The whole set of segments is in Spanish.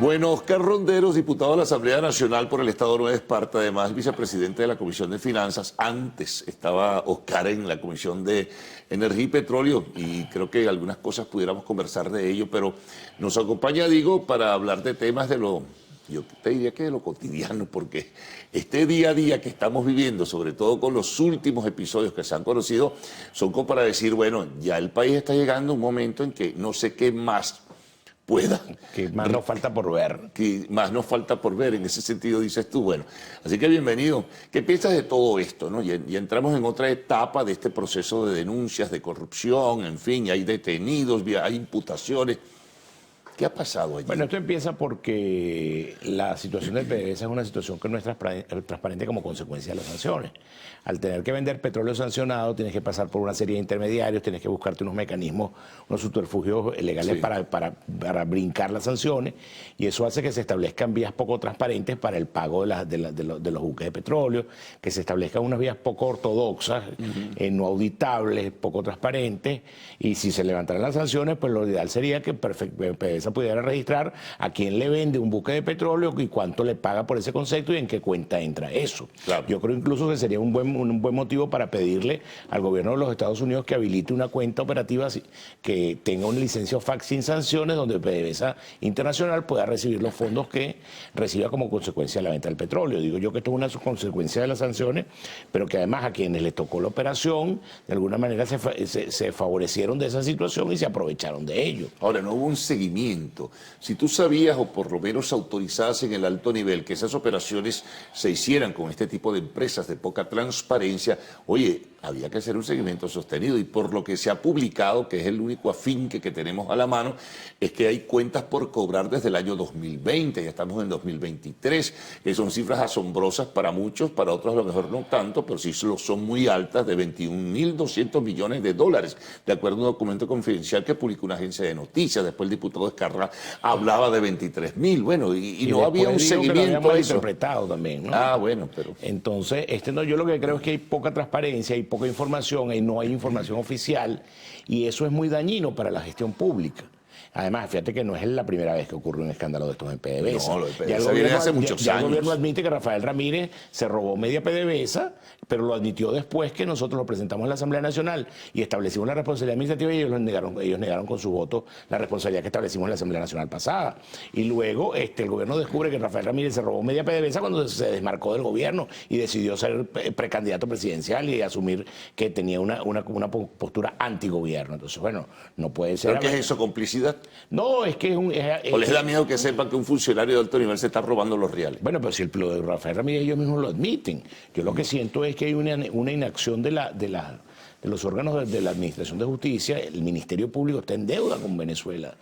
Bueno, Oscar Ronderos, diputado de la Asamblea Nacional por el Estado de Nueva Esparta, además vicepresidente de la Comisión de Finanzas. Antes estaba Oscar en la Comisión de Energía y Petróleo y creo que algunas cosas pudiéramos conversar de ello, pero nos acompaña, digo, para hablar de temas de lo, yo te diría que de lo cotidiano, porque este día a día que estamos viviendo, sobre todo con los últimos episodios que se han conocido, son como para decir, bueno, ya el país está llegando a un momento en que no sé qué más pueda. Que más nos falta por ver. Que más nos falta por ver, en ese sentido dices tú. Bueno, así que bienvenido. ¿Qué piensas de todo esto, no? Ya entramos en otra etapa de este proceso de denuncias, de corrupción, en fin, hay detenidos, hay imputaciones. ¿Qué ha pasado allí? Bueno, esto empieza porque la situación del PDVSA es una situación que no es transparente como consecuencia de las sanciones. Al tener que vender petróleo sancionado, tienes que pasar por una serie de intermediarios, tienes que buscarte unos mecanismos, unos subterfugios legales, sí, para brincar las sanciones, y eso hace que se establezcan vías poco transparentes para el pago de los buques de petróleo, que se establezcan unas vías poco ortodoxas, no auditables, poco transparentes, y si se levantaran las sanciones, pues lo ideal sería que PDVSA pudiera registrar a quién le vende un buque de petróleo y cuánto le paga por ese concepto y en qué cuenta entra eso. Claro. Yo creo incluso que sería un buen motivo para pedirle al gobierno de los Estados Unidos que habilite una cuenta operativa que tenga una licencia OFAC sin sanciones, donde PDVSA Internacional pueda recibir los fondos que reciba como consecuencia de la venta del petróleo. Digo yo que esto es una consecuencia de las sanciones, pero que además a quienes les tocó la operación, de alguna manera se favorecieron de esa situación y se aprovecharon de ello. Ahora, no hubo un seguimiento. Si tú sabías, o por lo menos autorizadas en el alto nivel, que esas operaciones se hicieran con este tipo de empresas de poca transparencia, oye, había que hacer un seguimiento sostenido, y por lo que se ha publicado, que es el único afinque que tenemos a la mano, es que hay cuentas por cobrar desde el año 2020, ya estamos en 2023, que son cifras asombrosas para muchos, para otros a lo mejor no tanto, pero sí son muy altas, de 21.200 millones de dólares, de acuerdo a un documento confidencial que publicó una agencia de noticias. Después el diputado Escarra hablaba de 23.000, bueno, y no había un seguimiento de eso. Interpretado también, ¿no? Ah, bueno, pero... Entonces, yo lo que creo es que hay poca transparencia, hay poca información, y no hay información oficial, y eso es muy dañino para la gestión pública. Además, fíjate que no es la primera vez que ocurre un escándalo de estos en PDVSA. No, lo de PDVSA viene hace muchos años. El gobierno admite que Rafael Ramírez se robó media PDVSA, pero lo admitió después que nosotros lo presentamos en la Asamblea Nacional y establecimos la responsabilidad administrativa, y ellos negaron con su voto la responsabilidad que establecimos en la Asamblea Nacional pasada. Y luego el gobierno descubre que Rafael Ramírez se robó media PDVSA cuando se desmarcó del gobierno y decidió ser precandidato presidencial y asumir que tenía una postura antigobierno. Entonces, bueno, no puede ser... ¿Pero qué es eso, complicidad? No, es que es un... ¿O les da miedo que sepan que un funcionario de alto nivel se está robando los reales? Bueno, pero si lo de Rafael Ramírez ellos mismos lo admiten. Yo lo que siento es que hay una inacción de los órganos de la Administración de Justicia. El Ministerio Público está en deuda con Venezuela.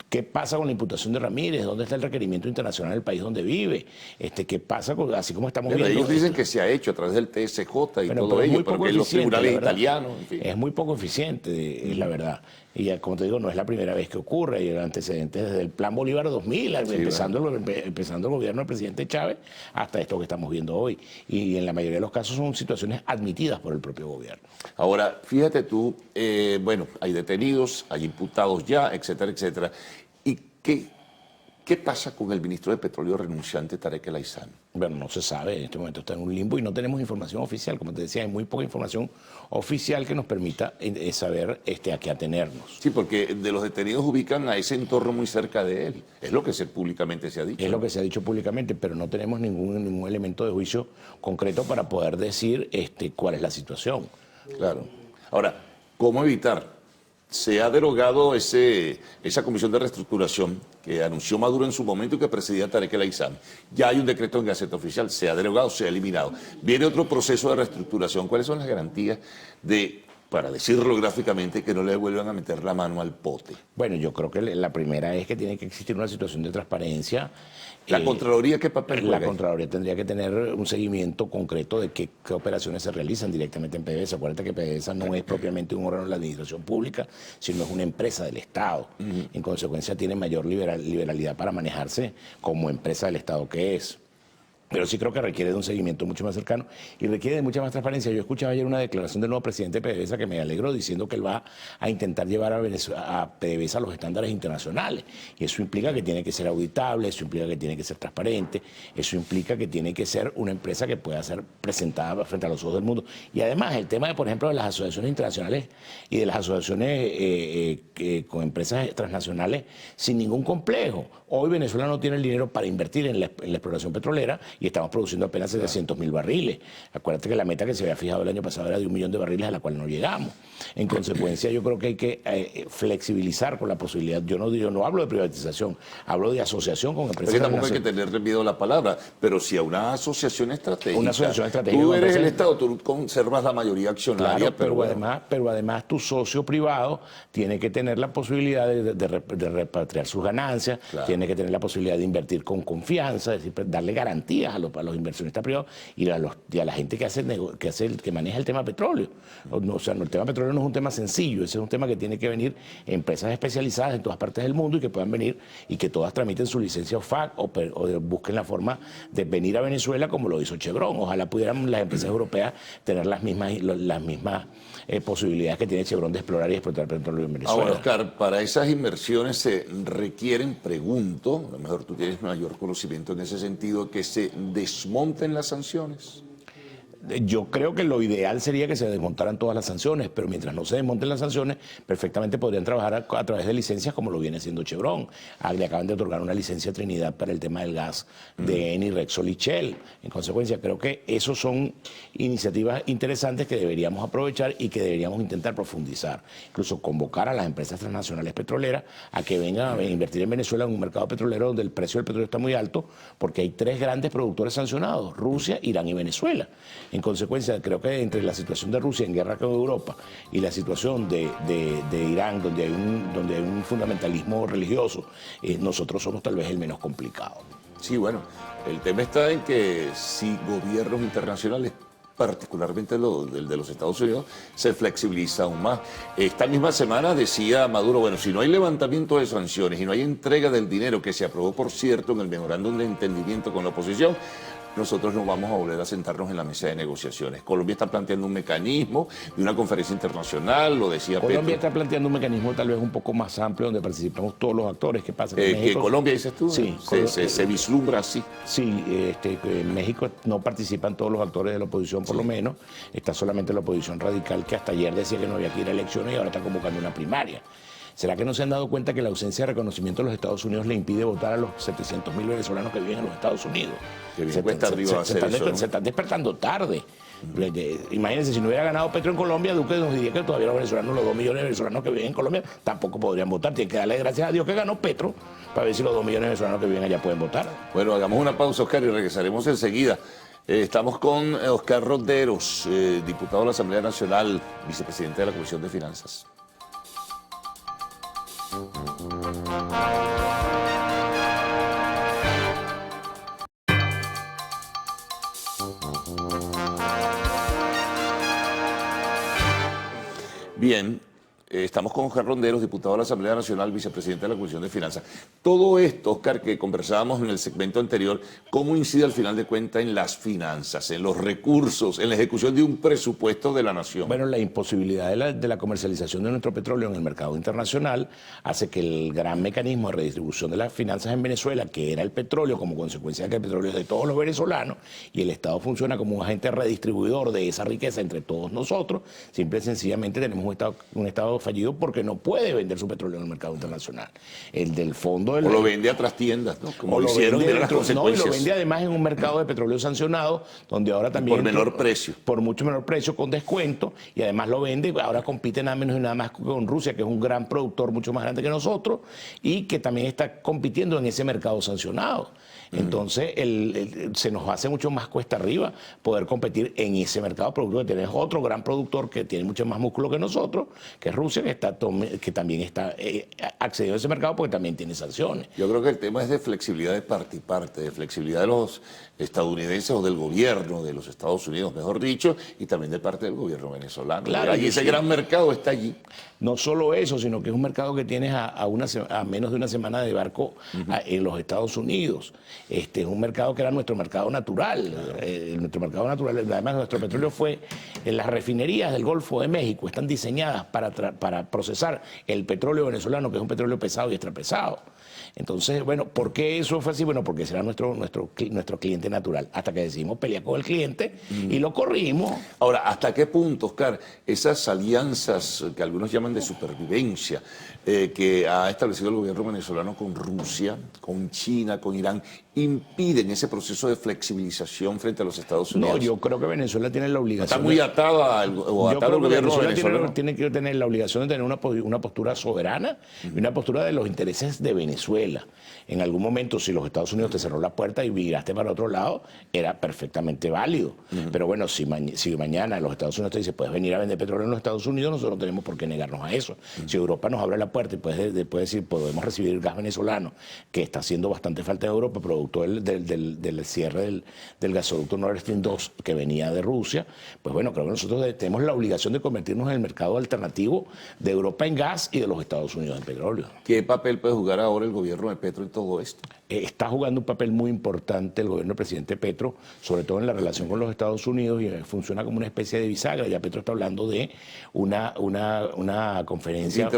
¿Qué pasa con la imputación de Ramírez? ¿Dónde está el requerimiento internacional del país donde vive? ¿Qué pasa con, así como estamos viendo? Ellos dicen que se ha hecho a través del TSJ y todo ello, pero que en los tribunales italianos... En fin. Es muy poco eficiente, es la verdad. Y como te digo, no es la primera vez que ocurre. Hay antecedentes desde el Plan Bolívar 2000, sí, empezando el gobierno del presidente Chávez, hasta esto que estamos viendo hoy. Y en la mayoría de los casos son situaciones admitidas por el propio gobierno. Ahora, fíjate tú, bueno, hay detenidos, hay imputados ya, etcétera, etcétera. ¿Y qué pasa con el ministro de Petróleo renunciante, Tarek El Aissami? Bueno, no se sabe, en este momento está en un limbo y no tenemos información oficial. Como te decía, hay muy poca información oficial que nos permita saber a qué atenernos. Sí, porque de los detenidos ubican a ese entorno muy cerca de él. Es lo que públicamente se ha dicho. Es lo que se ha dicho públicamente, pero no tenemos ningún elemento de juicio concreto para poder decir cuál es la situación. Claro. Ahora, ¿cómo evitar? Se ha derogado esa comisión de reestructuración que anunció Maduro en su momento y que presidía Tarek El Aissami. Ya hay un decreto en Gaceta Oficial, se ha derogado, se ha eliminado. Viene otro proceso de reestructuración. ¿Cuáles son las garantías para decirlo gráficamente, que no le vuelvan a meter la mano al pote? Bueno, yo creo que la primera es que tiene que existir una situación de transparencia. ¿La Contraloría qué papel juega? La Contraloría tendría que tener un seguimiento concreto de qué operaciones se realizan directamente en PDVSA. Acuérdate que PDVSA no es propiamente un órgano de la administración pública, sino es una empresa del Estado. En consecuencia, tiene mayor liberalidad para manejarse como empresa del Estado que es. Pero sí creo que requiere de un seguimiento mucho más cercano y requiere de mucha más transparencia. Yo escuchaba ayer una declaración del nuevo presidente de PDVSA que me alegró diciendo que él va a intentar llevar a PDVSA a los estándares internacionales. Y eso implica que tiene que ser auditable, eso implica que tiene que ser transparente, eso implica que tiene que ser una empresa que pueda ser presentada frente a los ojos del mundo. Y además el tema, por ejemplo, de las asociaciones internacionales y de las asociaciones con empresas transnacionales sin ningún complejo. Hoy Venezuela no tiene el dinero para invertir en la exploración petrolera y estamos produciendo apenas 700.000 barriles. Acuérdate que la meta que se había fijado el año pasado era de 1 millón de barriles, a la cual no llegamos. En consecuencia, yo creo que hay que flexibilizar con la posibilidad. Yo no hablo de privatización, hablo de asociación con empresas. Porque tampoco hay que tenerle miedo a la palabra, pero si a una asociación estratégica. Una asociación estratégica. Tú eres el Estado, tú conservas la mayoría accionaria, claro, pero además tu socio privado tiene que tener la posibilidad de repatriar sus ganancias, claro. Tiene que tener la posibilidad de invertir con confianza, es decir, darle garantías a los inversionistas privados y a la gente que maneja el tema petróleo. O sea, el tema petróleo no es un tema sencillo, ese es un tema que tiene que venir empresas especializadas en todas partes del mundo y que puedan venir y que todas tramiten su licencia OFAC o busquen la forma de venir a Venezuela como lo hizo Chevron. Ojalá pudieran las empresas europeas tener las mismas posibilidades que tiene Chevron de explorar y explotar petróleo en Venezuela. Ahora, Oscar, para esas inversiones se requieren, pregunto, a lo mejor tú tienes mayor conocimiento en ese sentido, que se desmonten las sanciones. Yo creo que lo ideal sería que se desmontaran todas las sanciones, pero mientras no se desmonten las sanciones, perfectamente podrían trabajar a través de licencias como lo viene haciendo Chevron. Le acaban de otorgar una licencia a Trinidad para el tema del gas de Eni, Repsol y Shell. En consecuencia, creo que esos son iniciativas interesantes que deberíamos aprovechar y que deberíamos intentar profundizar. Incluso convocar a las empresas transnacionales petroleras a que vengan a invertir en Venezuela en un mercado petrolero donde el precio del petróleo está muy alto, porque hay 3 grandes productores sancionados: Rusia, Irán y Venezuela. En consecuencia, creo que entre la situación de Rusia en guerra con Europa y la situación de Irán, donde hay un fundamentalismo religioso, nosotros somos tal vez el menos complicado. Sí, bueno, el tema está en que si gobiernos internacionales, particularmente el de los Estados Unidos, se flexibiliza aún más. Esta misma semana decía Maduro, bueno, si no hay levantamiento de sanciones y no hay entrega del dinero que se aprobó, por cierto, en el memorándum de entendimiento con la oposición, nosotros no vamos a volver a sentarnos en la mesa de negociaciones. Colombia está planteando un mecanismo de una conferencia internacional, lo decía Colombia está planteando un mecanismo tal vez un poco más amplio donde participamos todos los actores. ¿Qué pasa? ¿Que Colombia, dices tú? Sí. Se vislumbra así. Sí, en México no participan todos los actores de la oposición, por lo menos. Está solamente la oposición radical, que hasta ayer decía que no había que ir a elecciones y ahora está convocando una primaria. ¿Será que no se han dado cuenta que la ausencia de reconocimiento de los Estados Unidos le impide votar a los 700.000 venezolanos que viven en los Estados Unidos? Se están despertando tarde. Imagínense, si no hubiera ganado Petro en Colombia, Duque nos diría que todavía los venezolanos, los 2 millones de venezolanos que viven en Colombia, tampoco podrían votar. Tiene que darle gracias a Dios que ganó Petro para ver si los 2 millones de venezolanos que viven allá pueden votar. Bueno, hagamos una pausa, Oscar, y regresaremos enseguida. Estamos con Oscar Ronderos, diputado de la Asamblea Nacional, vicepresidente de la Comisión de Finanzas. Bien, estamos con Oscar Ronderos, diputado de la Asamblea Nacional, vicepresidente de la Comisión de Finanzas. Todo esto, Oscar, que conversábamos en el segmento anterior, ¿cómo incide al final de cuentas en las finanzas, en los recursos, en la ejecución de un presupuesto de la nación? Bueno, la imposibilidad de la comercialización de nuestro petróleo en el mercado internacional hace que el gran mecanismo de redistribución de las finanzas en Venezuela, que era el petróleo, como consecuencia de que el petróleo es de todos los venezolanos y el Estado funciona como un agente redistribuidor de esa riqueza entre todos nosotros, simple y sencillamente tenemos un Estado fallido porque no puede vender su petróleo en el mercado internacional. El del fondo... O lo vende a trastiendas, ¿no? Como lo hicieron de las consecuencias. No, y lo vende además en un mercado de petróleo sancionado, donde ahora también... Por menor precio. Por mucho menor precio, con descuento, y además lo vende, ahora compite nada menos y nada más con Rusia, que es un gran productor, mucho más grande que nosotros, y que también está compitiendo en ese mercado sancionado. Entonces, se nos hace mucho más cuesta arriba poder competir en ese mercado productor, que tenés otro gran productor que tiene mucho más músculo que nosotros, que es Rusia, Rusia, que también está accediendo a ese mercado porque también tiene sanciones. Yo creo que el tema es de flexibilidad de parte y parte, de flexibilidad de los estadounidenses o del gobierno de los Estados Unidos, mejor dicho, y también de parte del gobierno venezolano. Claro, y ese gran mercado está allí. No solo eso, sino que es un mercado que tienes a menos de una semana de barco en los Estados Unidos. Es un mercado que era nuestro mercado natural. Nuestro mercado natural, además nuestro petróleo fue en las refinerías del Golfo de México, están diseñadas para procesar el petróleo venezolano, que es un petróleo pesado y extrapesado. Entonces, bueno, ¿por qué eso fue así? Bueno, porque será nuestro cliente natural. Hasta que decidimos pelear con el cliente y lo corrimos. Ahora, ¿hasta qué punto, Oscar, esas alianzas que algunos llaman de supervivencia que ha establecido el gobierno venezolano con Rusia, con China, con Irán, impiden ese proceso de flexibilización frente a los Estados Unidos? No, yo creo que Venezuela tiene la obligación. Está muy atado al gobierno venezolano. Tiene que tener la obligación de tener una postura soberana y una postura de los intereses de Venezuela. En algún momento, si los Estados Unidos te cerró la puerta y miraste para otro lado, era perfectamente válido. Pero bueno, si mañana los Estados Unidos te dicen, puedes venir a vender petróleo en los Estados Unidos, nosotros no tenemos por qué negarnos a eso. Si Europa nos abre la puerta y puede decir, podemos recibir gas venezolano, que está haciendo bastante falta en Europa, producto del cierre del gasoducto Nord Stream 2 que venía de Rusia, pues bueno, creo que nosotros tenemos la obligación de convertirnos en el mercado alternativo de Europa en gas y de los Estados Unidos en petróleo. ¿Qué papel puede jugar ahora el gobierno de Petro en todo esto? Está jugando un papel muy importante el gobierno del presidente Petro, sobre todo en la relación con los Estados Unidos, y funciona como una especie de bisagra. Ya Petro está hablando de una conferencia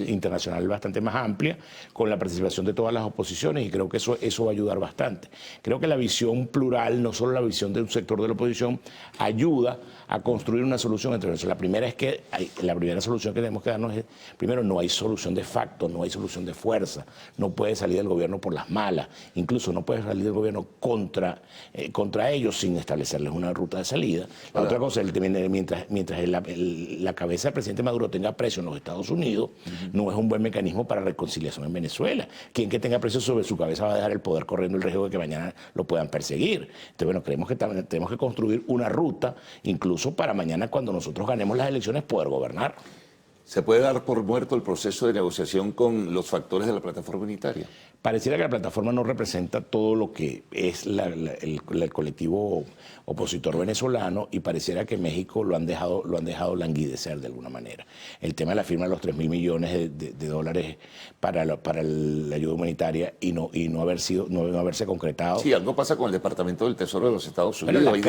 internacional bastante más amplia, con la participación de todas las oposiciones, y creo que eso va a ayudar bastante. Creo que la visión plural, no solo la visión de un sector de la oposición, ayuda a construir una solución entre nosotros. La primera solución que tenemos que darnos es, primero, no hay solución de facto, no hay solución de fuerza, no puede salir del gobierno por las malas, incluso no puede salir del gobierno contra ellos sin establecerles una ruta de salida. La otra cosa, mientras la cabeza del presidente Maduro tenga precio en los Estados Unidos, no es un buen mecanismo para reconciliación en Venezuela. Quien que tenga precio sobre su cabeza va a dejar el poder corriendo el riesgo de que mañana lo puedan perseguir. Entonces, bueno, creemos que tenemos que construir una ruta, incluso para mañana, cuando nosotros ganemos las elecciones, poder gobernar. ¿Se puede dar por muerto el proceso de negociación con los factores de la plataforma unitaria? Pareciera que la plataforma no representa todo lo que es el colectivo opositor venezolano, y pareciera que México lo han dejado languidecer de alguna manera. El tema de la firma de los 3.000 millones de dólares para la ayuda humanitaria y no haberse concretado. Sí, algo pasa con el Departamento del Tesoro de los Estados Unidos. Bueno, la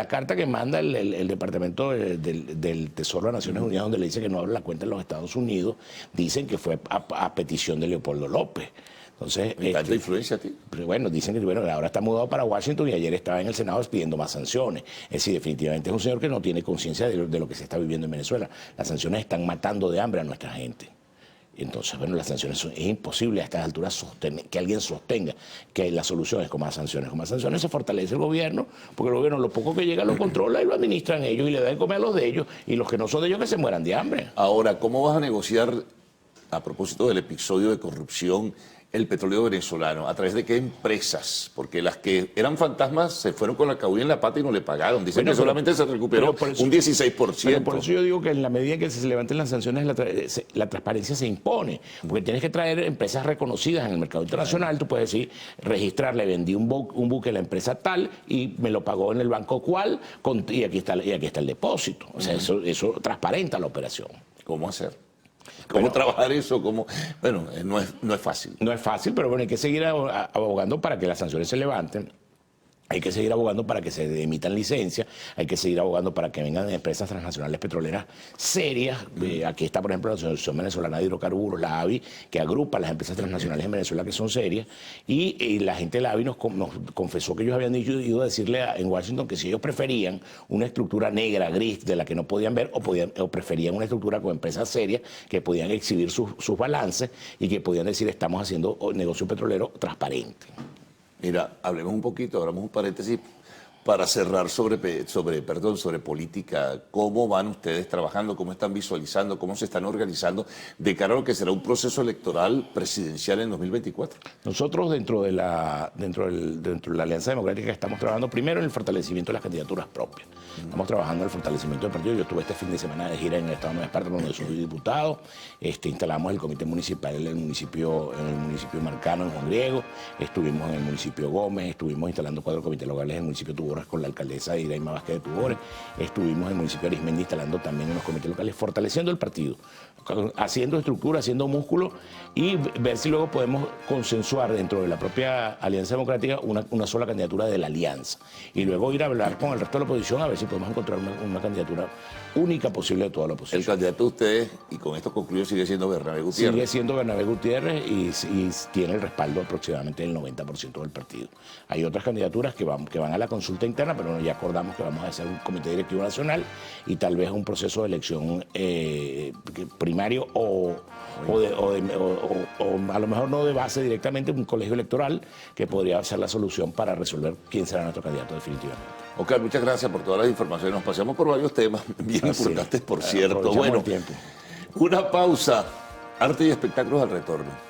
carta que manda el Departamento del Tesoro de Naciones Unidas, donde le dice que no abre la cuenta en los Estados Unidos, dicen que fue a petición de Leopoldo López. Entonces, ¿tanta influencia a ti? Pero bueno, dicen que ahora está mudado para Washington y ayer estaba en el Senado pidiendo más sanciones. Es decir, definitivamente es un señor que no tiene conciencia de lo que se está viviendo en Venezuela. Las sanciones están matando de hambre a nuestra gente. Entonces, bueno, las sanciones es imposible a estas alturas que alguien sostenga que la solución es con más sanciones. Con más sanciones se fortalece el gobierno, porque el gobierno lo poco que llega lo controla y lo administran ellos y le dan de comer a los de ellos, y los que no son de ellos que se mueran de hambre. Ahora, ¿cómo vas a negociar, a propósito del episodio de corrupción, el petróleo venezolano? ¿A través de qué empresas? Porque las que eran fantasmas se fueron con la cabulla en la pata y no le pagaron. Dicen que solamente se recuperó un 16%. Pero por eso yo digo que en la medida que se levanten las sanciones, la transparencia se impone. Porque tienes que traer empresas reconocidas en el mercado internacional. Tú puedes decir, registrar, le vendí un buque a la empresa tal y me lo pagó en el banco cual, y aquí está el depósito. O sea, eso transparenta la operación. ¿Cómo hacer? ¿Cómo trabajar eso? Bueno, no es fácil. No es fácil, pero bueno, hay que seguir abogando para que las sanciones se levanten. Hay que seguir abogando para que se emitan licencias, hay que seguir abogando para que vengan empresas transnacionales petroleras serias. Aquí está, por ejemplo, la Asociación Venezolana de Hidrocarburos, la AVI, que agrupa las empresas transnacionales en Venezuela que son serias. Y la gente de la AVI nos confesó que ellos habían ido a decirle en Washington que si ellos preferían una estructura negra, gris, de la que no podían ver, o preferían una estructura con empresas serias que podían exhibir sus balances y que podían decir estamos haciendo negocio petrolero transparente. Mira, hablemos un poquito, abramos un paréntesis para cerrar sobre política, ¿cómo van ustedes trabajando? ¿Cómo están visualizando? ¿Cómo se están organizando de cara a lo que será un proceso electoral presidencial en 2024? Nosotros dentro de la Alianza Democrática estamos trabajando primero en el fortalecimiento de las candidaturas propias. Estamos trabajando en el fortalecimiento del partido. Yo estuve este fin de semana de gira en el estado de Nueva Esparta, donde soy diputado. Instalamos el comité municipal en el municipio Marcano, en Juan Griego. Estuvimos en el municipio Gómez. Estuvimos instalando 4 comités locales en el municipio de Tubores con la alcaldesa Iraima Vázquez de Tubores. Estuvimos en el municipio de Arismendi instalando también unos comités locales, fortaleciendo el partido, haciendo estructura, haciendo músculo y ver si luego podemos consensuar dentro de la propia Alianza Democrática una sola candidatura de la alianza. Y luego ir a hablar con el resto de la oposición a ver si podemos encontrar una candidatura única posible de toda la oposición. El candidato de ustedes, y con esto concluyo, sigue siendo Bernabé Gutiérrez. Sigue siendo Bernabé Gutiérrez y tiene el respaldo aproximadamente del 90% del partido. Hay otras candidaturas que van a la consulta interna, pero bueno, ya acordamos que vamos a hacer un comité directivo nacional y tal vez un proceso de elección primario o a lo mejor no de base directamente, un colegio electoral que podría ser la solución para resolver quién será nuestro candidato definitivamente. Oscar, muchas gracias por todas las informaciones. Nos pasamos por varios temas bien importantes, por cierto. Bueno, una pausa. Arte y espectáculos al retorno.